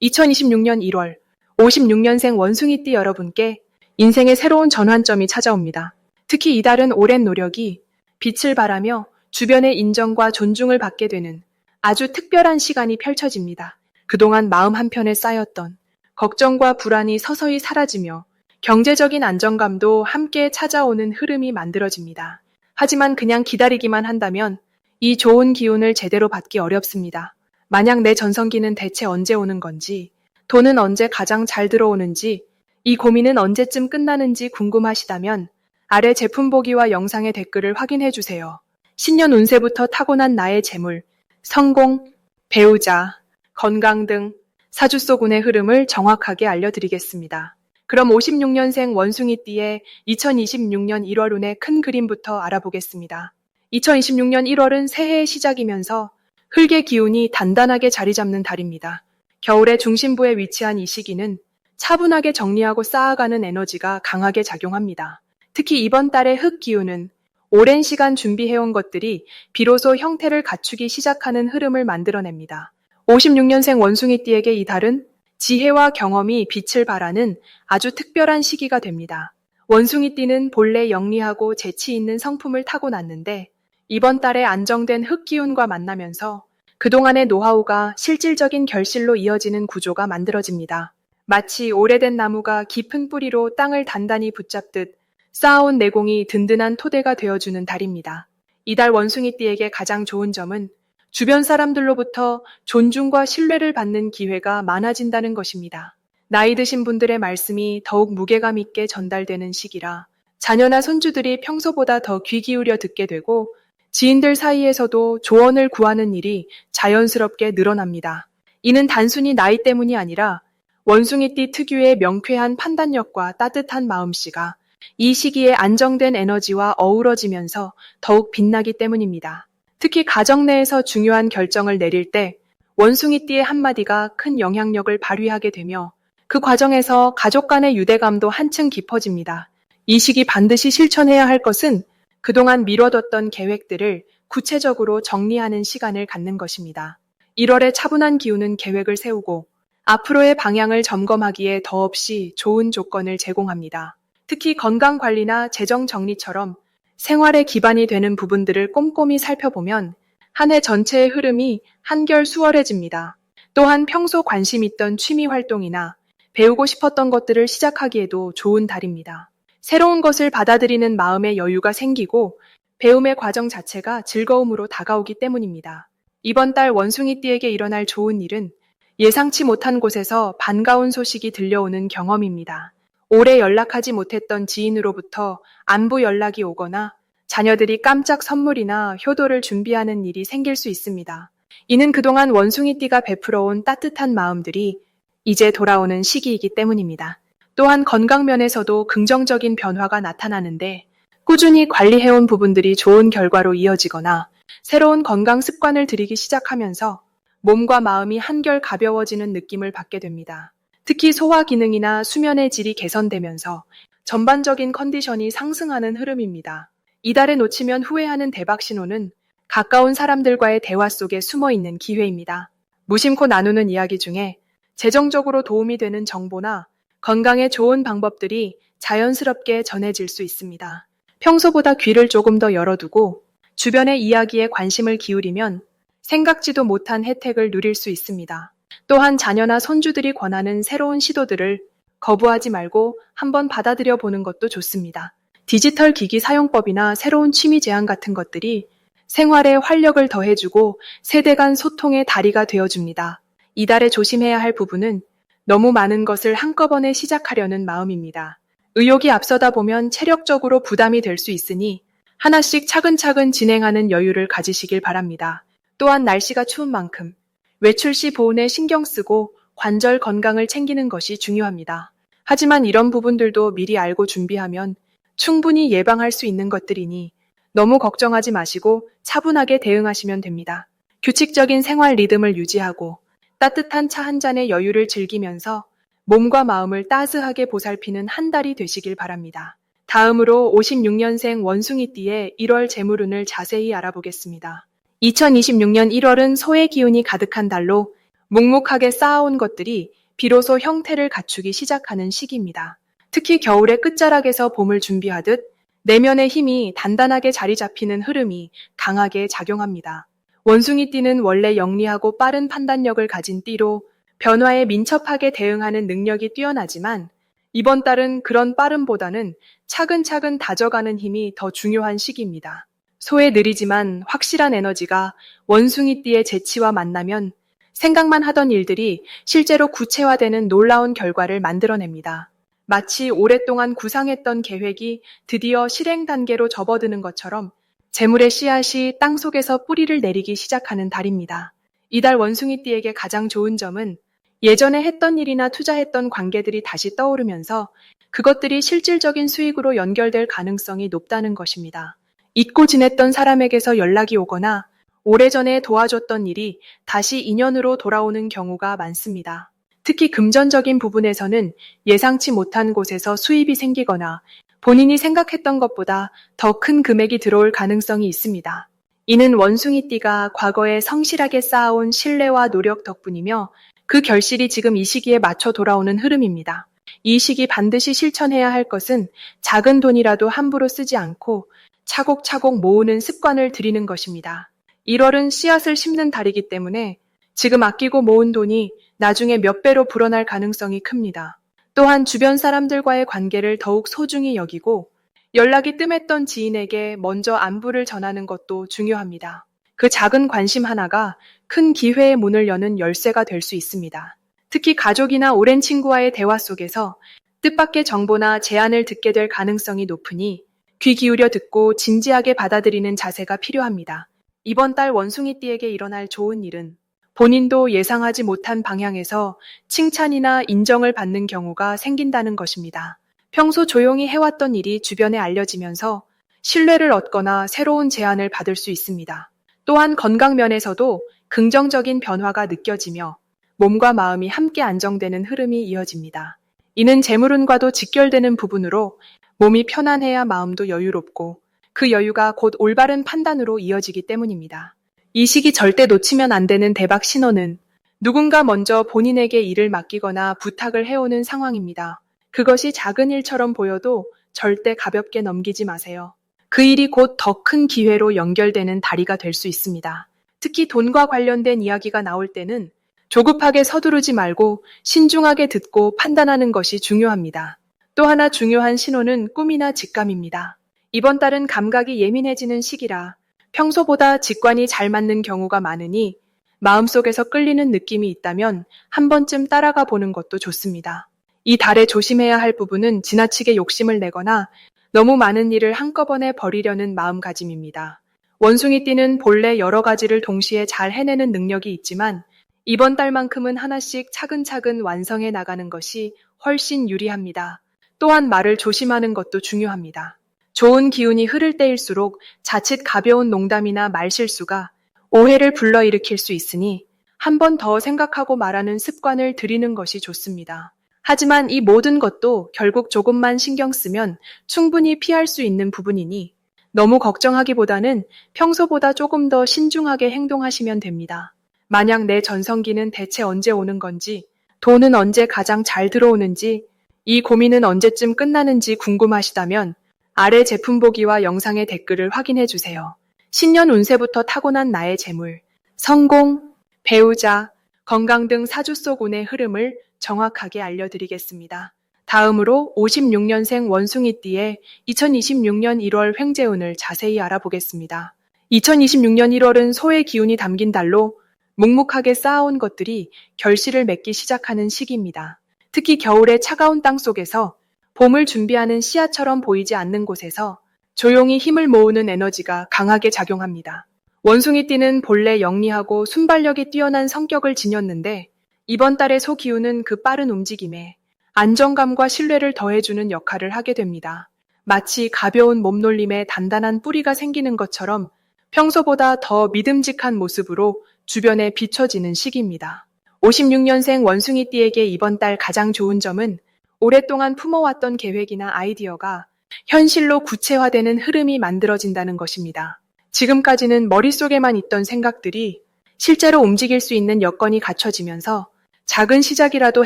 2026년 1월, 56년생 원숭이띠 여러분께 인생의 새로운 전환점이 찾아옵니다. 특히 이달은 오랜 노력이 빛을 발하며 주변의 인정과 존중을 받게 되는 아주 특별한 시간이 펼쳐집니다. 그동안 마음 한편에 쌓였던 걱정과 불안이 서서히 사라지며 경제적인 안정감도 함께 찾아오는 흐름이 만들어집니다. 하지만 그냥 기다리기만 한다면 이 좋은 기운을 제대로 받기 어렵습니다. 만약 내 전성기는 대체 언제 오는 건지, 돈은 언제 가장 잘 들어오는지, 이 고민은 언제쯤 끝나는지 궁금하시다면 아래 제품 보기와 영상의 댓글을 확인해 주세요. 신년 운세부터 타고난 나의 재물, 성공, 배우자, 건강 등 사주 속 운의 흐름을 정확하게 알려드리겠습니다. 그럼 56년생 원숭이띠의 2026년 1월 운의 큰 그림부터 알아보겠습니다. 2026년 1월은 새해의 시작이면서 흙의 기운이 단단하게 자리 잡는 달입니다. 겨울의 중심부에 위치한 이 시기는 차분하게 정리하고 쌓아가는 에너지가 강하게 작용합니다. 특히 이번 달의 흙 기운은 오랜 시간 준비해온 것들이 비로소 형태를 갖추기 시작하는 흐름을 만들어냅니다. 56년생 원숭이띠에게 이 달은 지혜와 경험이 빛을 발하는 아주 특별한 시기가 됩니다. 원숭이띠는 본래 영리하고 재치 있는 성품을 타고났는데 이번 달에 안정된 흙 기운과 만나면서 그동안의 노하우가 실질적인 결실로 이어지는 구조가 만들어집니다. 마치 오래된 나무가 깊은 뿌리로 땅을 단단히 붙잡듯 쌓아온 내공이 든든한 토대가 되어주는 달입니다. 이달 원숭이띠에게 가장 좋은 점은 주변 사람들로부터 존중과 신뢰를 받는 기회가 많아진다는 것입니다. 나이 드신 분들의 말씀이 더욱 무게감 있게 전달되는 시기라 자녀나 손주들이 평소보다 더 귀 기울여 듣게 되고 지인들 사이에서도 조언을 구하는 일이 자연스럽게 늘어납니다. 이는 단순히 나이 때문이 아니라 원숭이띠 특유의 명쾌한 판단력과 따뜻한 마음씨가 이 시기에 안정된 에너지와 어우러지면서 더욱 빛나기 때문입니다. 특히 가정 내에서 중요한 결정을 내릴 때 원숭이띠의 한마디가 큰 영향력을 발휘하게 되며 그 과정에서 가족 간의 유대감도 한층 깊어집니다. 이 시기 반드시 실천해야 할 것은 그동안 미뤄뒀던 계획들을 구체적으로 정리하는 시간을 갖는 것입니다. 1월의 차분한 기운은 계획을 세우고 앞으로의 방향을 점검하기에 더없이 좋은 조건을 제공합니다. 특히 건강관리나 재정 정리처럼 생활의 기반이 되는 부분들을 꼼꼼히 살펴보면 한 해 전체의 흐름이 한결 수월해집니다. 또한 평소 관심 있던 취미 활동이나 배우고 싶었던 것들을 시작하기에도 좋은 달입니다. 새로운 것을 받아들이는 마음의 여유가 생기고 배움의 과정 자체가 즐거움으로 다가오기 때문입니다. 이번 달 원숭이띠에게 일어날 좋은 일은 예상치 못한 곳에서 반가운 소식이 들려오는 경험입니다. 오래 연락하지 못했던 지인으로부터 안부 연락이 오거나 자녀들이 깜짝 선물이나 효도를 준비하는 일이 생길 수 있습니다. 이는 그동안 원숭이띠가 베풀어온 따뜻한 마음들이 이제 돌아오는 시기이기 때문입니다. 또한 건강 면에서도 긍정적인 변화가 나타나는데 꾸준히 관리해온 부분들이 좋은 결과로 이어지거나 새로운 건강 습관을 들이기 시작하면서 몸과 마음이 한결 가벼워지는 느낌을 받게 됩니다. 특히 소화 기능이나 수면의 질이 개선되면서 전반적인 컨디션이 상승하는 흐름입니다. 이달에 놓치면 후회하는 대박 신호는 가까운 사람들과의 대화 속에 숨어있는 기회입니다. 무심코 나누는 이야기 중에 재정적으로 도움이 되는 정보나 건강에 좋은 방법들이 자연스럽게 전해질 수 있습니다. 평소보다 귀를 조금 더 열어두고 주변의 이야기에 관심을 기울이면 생각지도 못한 혜택을 누릴 수 있습니다. 또한 자녀나 손주들이 권하는 새로운 시도들을 거부하지 말고 한번 받아들여 보는 것도 좋습니다. 디지털 기기 사용법이나 새로운 취미 제안 같은 것들이 생활에 활력을 더해주고 세대 간 소통의 다리가 되어줍니다. 이달에 조심해야 할 부분은 너무 많은 것을 한꺼번에 시작하려는 마음입니다. 의욕이 앞서다 보면 체력적으로 부담이 될 수 있으니 하나씩 차근차근 진행하는 여유를 가지시길 바랍니다. 또한 날씨가 추운 만큼 외출 시 보온에 신경 쓰고 관절 건강을 챙기는 것이 중요합니다. 하지만 이런 부분들도 미리 알고 준비하면 충분히 예방할 수 있는 것들이니 너무 걱정하지 마시고 차분하게 대응하시면 됩니다. 규칙적인 생활 리듬을 유지하고 따뜻한 차 한 잔의 여유를 즐기면서 몸과 마음을 따스하게 보살피는 한 달이 되시길 바랍니다. 다음으로 56년생 원숭이띠의 1월 재물운을 자세히 알아보겠습니다. 2026년 1월은 소의 기운이 가득한 달로 묵묵하게 쌓아온 것들이 비로소 형태를 갖추기 시작하는 시기입니다. 특히 겨울의 끝자락에서 봄을 준비하듯 내면의 힘이 단단하게 자리 잡히는 흐름이 강하게 작용합니다. 원숭이띠는 원래 영리하고 빠른 판단력을 가진 띠로 변화에 민첩하게 대응하는 능력이 뛰어나지만 이번 달은 그런 빠름보다는 차근차근 다져가는 힘이 더 중요한 시기입니다. 소에 느리지만 확실한 에너지가 원숭이띠의 재치와 만나면 생각만 하던 일들이 실제로 구체화되는 놀라운 결과를 만들어냅니다. 마치 오랫동안 구상했던 계획이 드디어 실행 단계로 접어드는 것처럼 재물의 씨앗이 땅속에서 뿌리를 내리기 시작하는 달입니다. 이달 원숭이띠에게 가장 좋은 점은 예전에 했던 일이나 투자했던 관계들이 다시 떠오르면서 그것들이 실질적인 수익으로 연결될 가능성이 높다는 것입니다. 잊고 지냈던 사람에게서 연락이 오거나 오래전에 도와줬던 일이 다시 인연으로 돌아오는 경우가 많습니다. 특히 금전적인 부분에서는 예상치 못한 곳에서 수입이 생기거나 본인이 생각했던 것보다 더 큰 금액이 들어올 가능성이 있습니다. 이는 원숭이띠가 과거에 성실하게 쌓아온 신뢰와 노력 덕분이며 그 결실이 지금 이 시기에 맞춰 돌아오는 흐름입니다. 이 시기 반드시 실천해야 할 것은 작은 돈이라도 함부로 쓰지 않고 차곡차곡 모으는 습관을 들이는 것입니다. 1월은 씨앗을 심는 달이기 때문에 지금 아끼고 모은 돈이 나중에 몇 배로 불어날 가능성이 큽니다. 또한 주변 사람들과의 관계를 더욱 소중히 여기고 연락이 뜸했던 지인에게 먼저 안부를 전하는 것도 중요합니다. 그 작은 관심 하나가 큰 기회의 문을 여는 열쇠가 될 수 있습니다. 특히 가족이나 오랜 친구와의 대화 속에서 뜻밖의 정보나 제안을 듣게 될 가능성이 높으니 귀 기울여 듣고 진지하게 받아들이는 자세가 필요합니다. 이번 달 원숭이띠에게 일어날 좋은 일은 본인도 예상하지 못한 방향에서 칭찬이나 인정을 받는 경우가 생긴다는 것입니다. 평소 조용히 해왔던 일이 주변에 알려지면서 신뢰를 얻거나 새로운 제안을 받을 수 있습니다. 또한 건강 면에서도 긍정적인 변화가 느껴지며 몸과 마음이 함께 안정되는 흐름이 이어집니다. 이는 재물운과도 직결되는 부분으로 몸이 편안해야 마음도 여유롭고 그 여유가 곧 올바른 판단으로 이어지기 때문입니다. 이 시기 절대 놓치면 안 되는 대박 신호는 누군가 먼저 본인에게 일을 맡기거나 부탁을 해오는 상황입니다. 그것이 작은 일처럼 보여도 절대 가볍게 넘기지 마세요. 그 일이 곧 더 큰 기회로 연결되는 다리가 될 수 있습니다. 특히 돈과 관련된 이야기가 나올 때는 조급하게 서두르지 말고 신중하게 듣고 판단하는 것이 중요합니다. 또 하나 중요한 신호는 꿈이나 직감입니다. 이번 달은 감각이 예민해지는 시기라 평소보다 직관이 잘 맞는 경우가 많으니 마음속에서 끌리는 느낌이 있다면 한 번쯤 따라가 보는 것도 좋습니다. 이 달에 조심해야 할 부분은 지나치게 욕심을 내거나 너무 많은 일을 한꺼번에 벌이려는 마음가짐입니다. 원숭이띠는 본래 여러 가지를 동시에 잘 해내는 능력이 있지만 이번 달만큼은 하나씩 차근차근 완성해 나가는 것이 훨씬 유리합니다. 또한 말을 조심하는 것도 중요합니다. 좋은 기운이 흐를 때일수록 자칫 가벼운 농담이나 말실수가 오해를 불러일으킬 수 있으니 한 번 더 생각하고 말하는 습관을 들이는 것이 좋습니다. 하지만 이 모든 것도 결국 조금만 신경 쓰면 충분히 피할 수 있는 부분이니 너무 걱정하기보다는 평소보다 조금 더 신중하게 행동하시면 됩니다. 만약 내 전성기는 대체 언제 오는 건지, 돈은 언제 가장 잘 들어오는지, 이 고민은 언제쯤 끝나는지 궁금하시다면 아래 제품 보기와 영상의 댓글을 확인해 주세요. 신년 운세부터 타고난 나의 재물, 성공, 배우자, 건강 등 사주 속 운의 흐름을 정확하게 알려드리겠습니다. 다음으로 56년생 원숭이띠의 2026년 1월 횡재운을 자세히 알아보겠습니다. 2026년 1월은 소의 기운이 담긴 달로 묵묵하게 쌓아온 것들이 결실을 맺기 시작하는 시기입니다. 특히 겨울의 차가운 땅 속에서 봄을 준비하는 씨앗처럼 보이지 않는 곳에서 조용히 힘을 모으는 에너지가 강하게 작용합니다. 원숭이띠는 본래 영리하고 순발력이 뛰어난 성격을 지녔는데 이번 달의 소 기운은 그 빠른 움직임에 안정감과 신뢰를 더해주는 역할을 하게 됩니다. 마치 가벼운 몸놀림에 단단한 뿌리가 생기는 것처럼 평소보다 더 믿음직한 모습으로 주변에 비춰지는 시기입니다. 56년생 원숭이띠에게 이번 달 가장 좋은 점은 오랫동안 품어왔던 계획이나 아이디어가 현실로 구체화되는 흐름이 만들어진다는 것입니다. 지금까지는 머릿속에만 있던 생각들이 실제로 움직일 수 있는 여건이 갖춰지면서 작은 시작이라도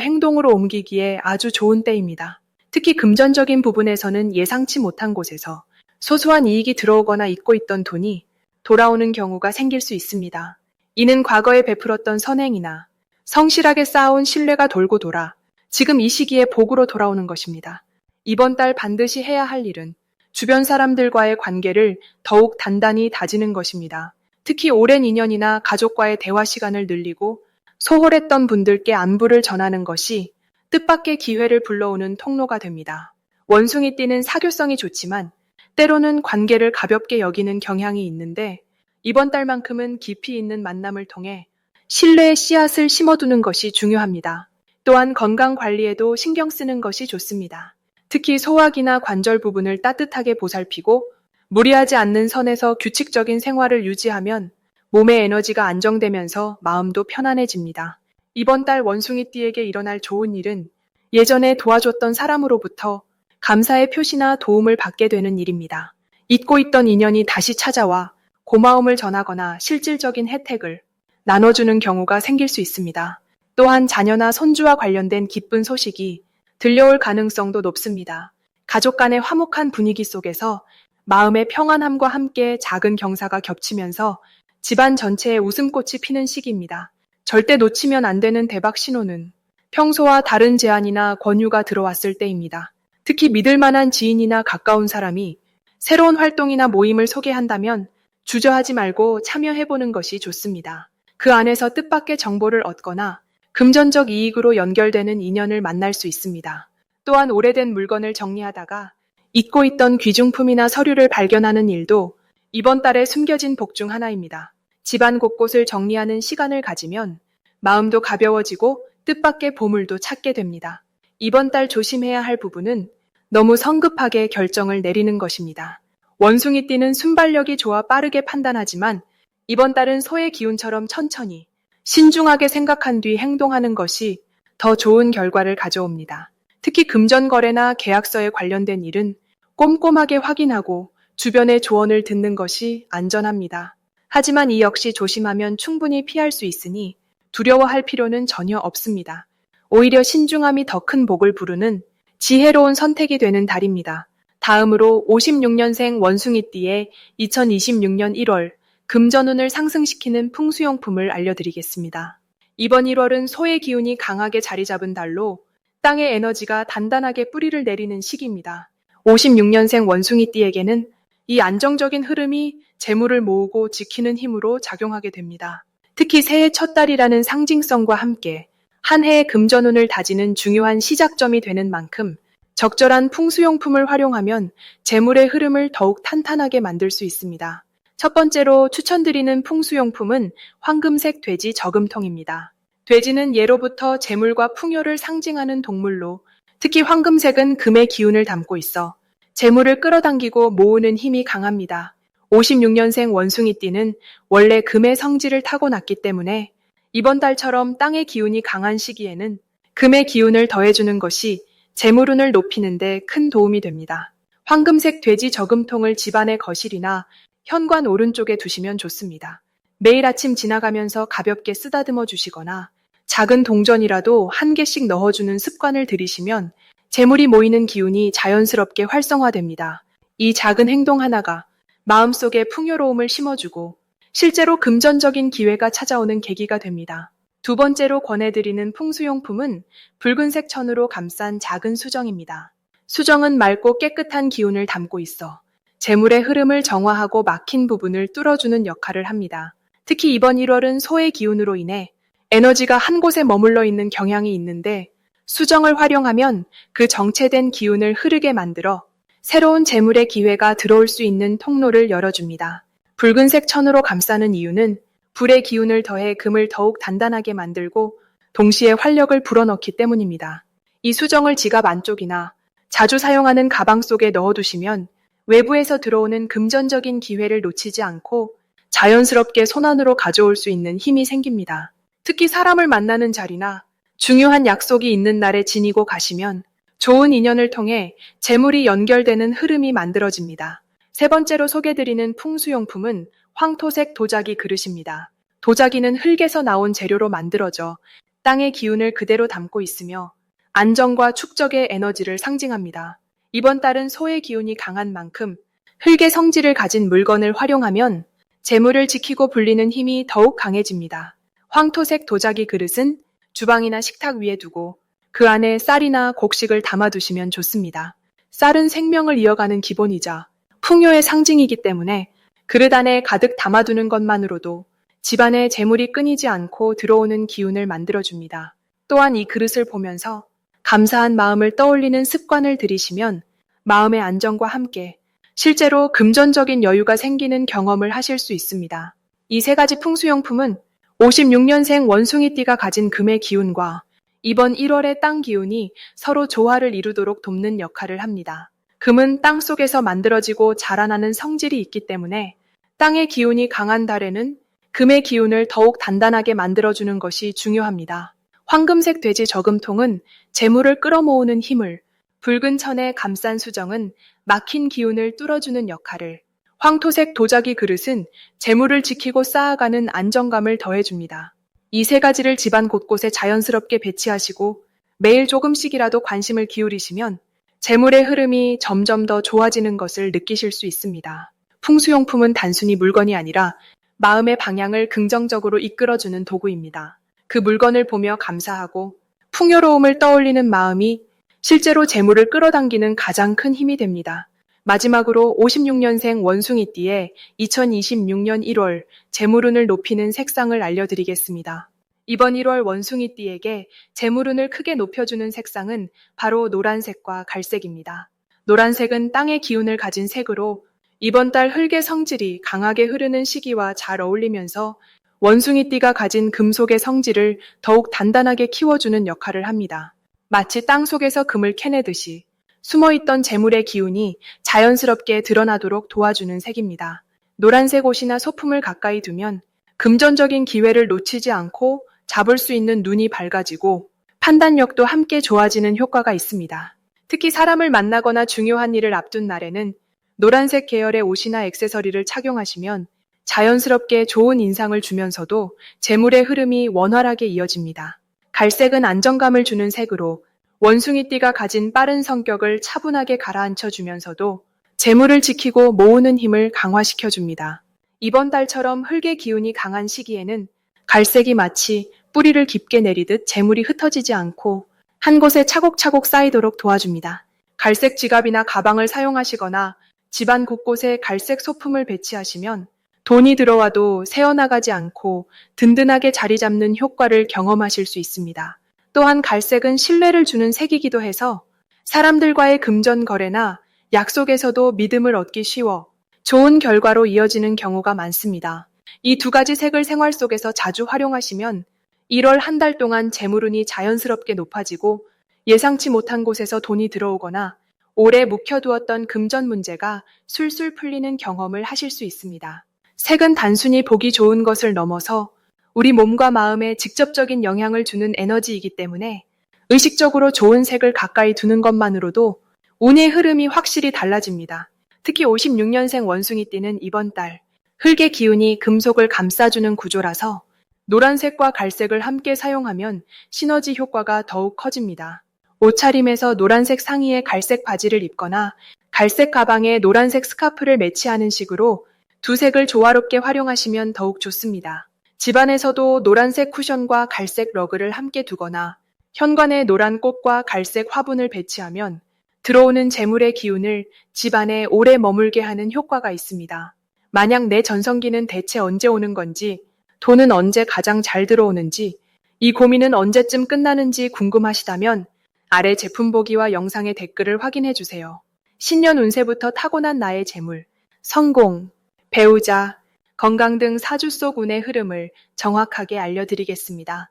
행동으로 옮기기에 아주 좋은 때입니다. 특히 금전적인 부분에서는 예상치 못한 곳에서 소소한 이익이 들어오거나 잊고 있던 돈이 돌아오는 경우가 생길 수 있습니다. 이는 과거에 베풀었던 선행이나 성실하게 쌓아온 신뢰가 돌고 돌아 지금 이 시기에 복으로 돌아오는 것입니다. 이번 달 반드시 해야 할 일은 주변 사람들과의 관계를 더욱 단단히 다지는 것입니다. 특히 오랜 인연이나 가족과의 대화 시간을 늘리고 소홀했던 분들께 안부를 전하는 것이 뜻밖의 기회를 불러오는 통로가 됩니다. 원숭이띠는 사교성이 좋지만 때로는 관계를 가볍게 여기는 경향이 있는데 이번 달만큼은 깊이 있는 만남을 통해 신뢰의 씨앗을 심어두는 것이 중요합니다. 또한 건강 관리에도 신경 쓰는 것이 좋습니다. 특히 소화기나 관절 부분을 따뜻하게 보살피고 무리하지 않는 선에서 규칙적인 생활을 유지하면 몸의 에너지가 안정되면서 마음도 편안해집니다. 이번 달 원숭이띠에게 일어날 좋은 일은 예전에 도와줬던 사람으로부터 감사의 표시나 도움을 받게 되는 일입니다. 잊고 있던 인연이 다시 찾아와 고마움을 전하거나 실질적인 혜택을 나눠주는 경우가 생길 수 있습니다. 또한 자녀나 손주와 관련된 기쁜 소식이 들려올 가능성도 높습니다. 가족 간의 화목한 분위기 속에서 마음의 평안함과 함께 작은 경사가 겹치면서 집안 전체에 웃음꽃이 피는 시기입니다. 절대 놓치면 안 되는 대박 신호는 평소와 다른 제안이나 권유가 들어왔을 때입니다. 특히 믿을 만한 지인이나 가까운 사람이 새로운 활동이나 모임을 소개한다면 주저하지 말고 참여해보는 것이 좋습니다. 그 안에서 뜻밖의 정보를 얻거나 금전적 이익으로 연결되는 인연을 만날 수 있습니다. 또한 오래된 물건을 정리하다가 잊고 있던 귀중품이나 서류를 발견하는 일도 이번 달에 숨겨진 복 중 하나입니다. 집안 곳곳을 정리하는 시간을 가지면 마음도 가벼워지고 뜻밖의 보물도 찾게 됩니다. 이번 달 조심해야 할 부분은 너무 성급하게 결정을 내리는 것입니다. 원숭이띠는 순발력이 좋아 빠르게 판단하지만 이번 달은 소의 기운처럼 천천히 신중하게 생각한 뒤 행동하는 것이 더 좋은 결과를 가져옵니다. 특히 금전거래나 계약서에 관련된 일은 꼼꼼하게 확인하고 주변의 조언을 듣는 것이 안전합니다. 하지만 이 역시 조심하면 충분히 피할 수 있으니 두려워할 필요는 전혀 없습니다. 오히려 신중함이 더 큰 복을 부르는 지혜로운 선택이 되는 달입니다. 다음으로 56년생 원숭이띠의 2026년 1월 금전운을 상승시키는 풍수용품을 알려드리겠습니다. 이번 1월은 소의 기운이 강하게 자리 잡은 달로 땅의 에너지가 단단하게 뿌리를 내리는 시기입니다. 56년생 원숭이띠에게는 이 안정적인 흐름이 재물을 모으고 지키는 힘으로 작용하게 됩니다. 특히 새해 첫 달이라는 상징성과 함께 한 해의 금전운을 다지는 중요한 시작점이 되는 만큼 적절한 풍수용품을 활용하면 재물의 흐름을 더욱 탄탄하게 만들 수 있습니다. 첫 번째로 추천드리는 풍수용품은 황금색 돼지 저금통입니다. 돼지는 예로부터 재물과 풍요를 상징하는 동물로 특히 황금색은 금의 기운을 담고 있어 재물을 끌어당기고 모으는 힘이 강합니다. 56년생 원숭이띠는 원래 금의 성질을 타고났기 때문에 이번 달처럼 땅의 기운이 강한 시기에는 금의 기운을 더해주는 것이 재물운을 높이는 데 큰 도움이 됩니다. 황금색 돼지 저금통을 집안의 거실이나 현관 오른쪽에 두시면 좋습니다. 매일 아침 지나가면서 가볍게 쓰다듬어 주시거나 작은 동전이라도 한 개씩 넣어주는 습관을 들이시면 재물이 모이는 기운이 자연스럽게 활성화됩니다. 이 작은 행동 하나가 마음속에 풍요로움을 심어주고 실제로 금전적인 기회가 찾아오는 계기가 됩니다. 두 번째로 권해드리는 풍수용품은 붉은색 천으로 감싼 작은 수정입니다. 수정은 맑고 깨끗한 기운을 담고 있어 재물의 흐름을 정화하고 막힌 부분을 뚫어주는 역할을 합니다. 특히 이번 1월은 소의 기운으로 인해 에너지가 한 곳에 머물러 있는 경향이 있는데 수정을 활용하면 그 정체된 기운을 흐르게 만들어 새로운 재물의 기회가 들어올 수 있는 통로를 열어줍니다. 붉은색 천으로 감싸는 이유는 불의 기운을 더해 금을 더욱 단단하게 만들고 동시에 활력을 불어넣기 때문입니다. 이 수정을 지갑 안쪽이나 자주 사용하는 가방 속에 넣어두시면 외부에서 들어오는 금전적인 기회를 놓치지 않고 자연스럽게 손안으로 가져올 수 있는 힘이 생깁니다. 특히 사람을 만나는 자리나 중요한 약속이 있는 날에 지니고 가시면 좋은 인연을 통해 재물이 연결되는 흐름이 만들어집니다. 세 번째로 소개드리는 풍수용품은 황토색 도자기 그릇입니다. 도자기는 흙에서 나온 재료로 만들어져 땅의 기운을 그대로 담고 있으며 안정과 축적의 에너지를 상징합니다. 이번 달은 소의 기운이 강한 만큼 흙의 성질을 가진 물건을 활용하면 재물을 지키고 불리는 힘이 더욱 강해집니다. 황토색 도자기 그릇은 주방이나 식탁 위에 두고 그 안에 쌀이나 곡식을 담아두시면 좋습니다. 쌀은 생명을 이어가는 기본이자 풍요의 상징이기 때문에 그릇 안에 가득 담아두는 것만으로도 집안에 재물이 끊이지 않고 들어오는 기운을 만들어줍니다. 또한 이 그릇을 보면서 감사한 마음을 떠올리는 습관을 들이시면 마음의 안정과 함께 실제로 금전적인 여유가 생기는 경험을 하실 수 있습니다. 이 세 가지 풍수용품은 56년생 원숭이띠가 가진 금의 기운과 이번 1월의 땅 기운이 서로 조화를 이루도록 돕는 역할을 합니다. 금은 땅 속에서 만들어지고 자라나는 성질이 있기 때문에 땅의 기운이 강한 달에는 금의 기운을 더욱 단단하게 만들어주는 것이 중요합니다. 황금색 돼지 저금통은 재물을 끌어모으는 힘을, 붉은 천의 감싼 수정은 막힌 기운을 뚫어주는 역할을, 황토색 도자기 그릇은 재물을 지키고 쌓아가는 안정감을 더해줍니다. 이 세 가지를 집안 곳곳에 자연스럽게 배치하시고 매일 조금씩이라도 관심을 기울이시면 재물의 흐름이 점점 더 좋아지는 것을 느끼실 수 있습니다. 풍수용품은 단순히 물건이 아니라 마음의 방향을 긍정적으로 이끌어주는 도구입니다. 그 물건을 보며 감사하고 풍요로움을 떠올리는 마음이 실제로 재물을 끌어당기는 가장 큰 힘이 됩니다. 마지막으로 56년생 원숭이띠의 2026년 1월 재물운을 높이는 색상을 알려드리겠습니다. 이번 1월 원숭이띠에게 재물운을 크게 높여주는 색상은 바로 노란색과 갈색입니다. 노란색은 땅의 기운을 가진 색으로 이번 달 흙의 성질이 강하게 흐르는 시기와 잘 어울리면서 원숭이띠가 가진 금속의 성질을 더욱 단단하게 키워주는 역할을 합니다. 마치 땅 속에서 금을 캐내듯이 숨어있던 재물의 기운이 자연스럽게 드러나도록 도와주는 색입니다. 노란색 옷이나 소품을 가까이 두면 금전적인 기회를 놓치지 않고 잡을 수 있는 눈이 밝아지고 판단력도 함께 좋아지는 효과가 있습니다. 특히 사람을 만나거나 중요한 일을 앞둔 날에는 노란색 계열의 옷이나 액세서리를 착용하시면 자연스럽게 좋은 인상을 주면서도 재물의 흐름이 원활하게 이어집니다. 갈색은 안정감을 주는 색으로 원숭이띠가 가진 빠른 성격을 차분하게 가라앉혀주면서도 재물을 지키고 모으는 힘을 강화시켜줍니다. 이번 달처럼 흙의 기운이 강한 시기에는 갈색이 마치 뿌리를 깊게 내리듯 재물이 흩어지지 않고 한 곳에 차곡차곡 쌓이도록 도와줍니다. 갈색 지갑이나 가방을 사용하시거나 집안 곳곳에 갈색 소품을 배치하시면 돈이 들어와도 새어나가지 않고 든든하게 자리 잡는 효과를 경험하실 수 있습니다. 또한 갈색은 신뢰를 주는 색이기도 해서 사람들과의 금전 거래나 약속에서도 믿음을 얻기 쉬워 좋은 결과로 이어지는 경우가 많습니다. 이 두 가지 색을 생활 속에서 자주 활용하시면 1월 한 달 동안 재물운이 자연스럽게 높아지고 예상치 못한 곳에서 돈이 들어오거나 오래 묵혀두었던 금전 문제가 술술 풀리는 경험을 하실 수 있습니다. 색은 단순히 보기 좋은 것을 넘어서 우리 몸과 마음에 직접적인 영향을 주는 에너지이기 때문에 의식적으로 좋은 색을 가까이 두는 것만으로도 운의 흐름이 확실히 달라집니다. 특히 56년생 원숭이띠는 이번 달 흙의 기운이 금속을 감싸주는 구조라서 노란색과 갈색을 함께 사용하면 시너지 효과가 더욱 커집니다. 옷차림에서 노란색 상의에 갈색 바지를 입거나 갈색 가방에 노란색 스카프를 매치하는 식으로 두 색을 조화롭게 활용하시면 더욱 좋습니다. 집안에서도 노란색 쿠션과 갈색 러그를 함께 두거나 현관에 노란 꽃과 갈색 화분을 배치하면 들어오는 재물의 기운을 집안에 오래 머물게 하는 효과가 있습니다. 만약 내 전성기는 대체 언제 오는 건지, 돈은 언제 가장 잘 들어오는지, 이 고민은 언제쯤 끝나는지 궁금하시다면 아래 제품 보기와 영상의 댓글을 확인해 주세요. 신년 운세부터 타고난 나의 재물, 성공, 배우자, 건강 등 사주 속 운의 흐름을 정확하게 알려드리겠습니다.